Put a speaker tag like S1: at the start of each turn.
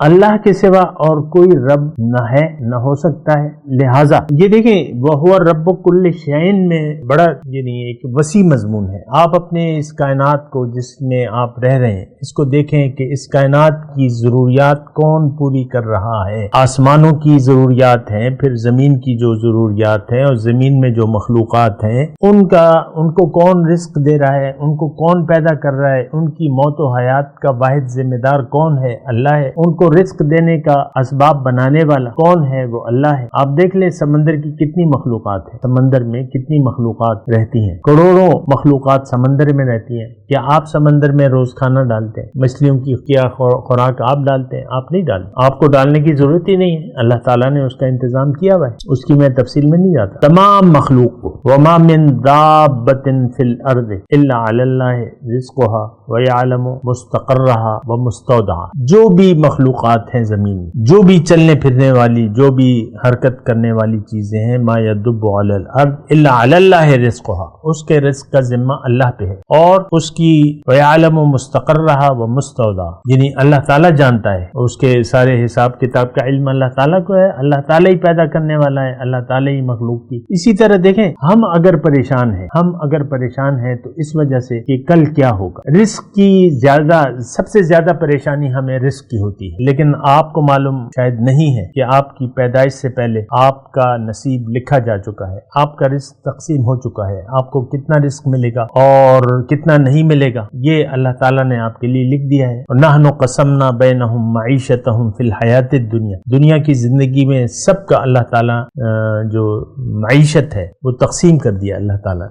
S1: اللہ کے سوا اور کوئی رب نہ ہے نہ ہو سکتا ہے. لہٰذا یہ دیکھیں وَهُوَ رَبُّ كُلِّ شَيْءٍ میں بڑا یعنی ایک وسیع مضمون ہے. آپ اپنے اس کائنات کو جس میں آپ رہ رہے ہیں اس کو دیکھیں کہ اس کائنات کی ضروریات کون پوری کر رہا ہے. آسمانوں کی ضروریات ہیں، پھر زمین کی جو ضروریات ہیں اور زمین میں جو مخلوقات ہیں ان کو کون رزق دے رہا ہے، ان کو کون پیدا کر رہا ہے، ان کی موت و حیات کا واحد ذمہ دار کون ہے؟ اللہ ہے. ان کو رزق دینے کا اسباب بنانے والا کون ہے؟ وہ اللہ ہے. آپ دیکھ لیں سمندر کی کتنی مخلوقات ہیں، سمندر میں کتنی مخلوقات رہتی ہیں، کروڑوں مخلوقات سمندر میں رہتی ہیں. کیا آپ سمندر میں روز کھانا ڈالتے ہیں؟ مچھلیوں کی کیا خوراک آپ ڈالتے ہیں؟ آپ نہیں ڈالتے. آپ کو ڈالنے کی ضرورت ہی نہیں ہے، اللہ تعالیٰ نے اس کا انتظام کیا ہوا ہے. اس کی میں تفصیل میں نہیں جاتا. تمام مخلوق کو وما من دابۃ فی الارض الا علی اللہ رزقها ویعلم مستقرها ومستودعها. جو بھی مخلوقات ہیں زمین میں، جو بھی چلنے پھرنے والی، جو بھی حرکت کرنے والی چیزیں ہیں، ما یدب علی الارض الا علی اللہ رزقها، اس کے رزق کا ذمہ اللہ پہ ہے. اور اس کی ویعلم مستقرها ومستودعها، یعنی اللہ تعالیٰ جانتا ہے. اس کے سارے حساب کتاب کا علم اللہ تعالیٰ کو ہے. اللہ تعالیٰ ہی پیدا کرنے والا ہے، اللہ تعالیٰ ہی مخلوق کی. اسی طرح دیکھیں ہم اگر پریشان ہیں تو اس وجہ سے کہ کل کیا ہوگا. رزق کی سب سے زیادہ پریشانی ہمیں رزق کی ہوتی ہے، لیکن آپ کو معلوم شاید نہیں ہے کہ آپ کی پیدائش سے پہلے آپ کا نصیب لکھا جا چکا ہے، آپ کا رزق تقسیم ہو چکا ہے. آپ کو کتنا رزق ملے گا اور کتنا نہیں ملے گا یہ اللہ تعالیٰ نے آپ کے لیے لکھ دیا ہے. نحن قسمنا بینہم معیشتہم فی الحیات الدنیا، دنیا کی زندگی میں سب کا اللہ تعالیٰ جو معیشت ہے وہ تقسیم کر دیا اللہ تعالیٰ.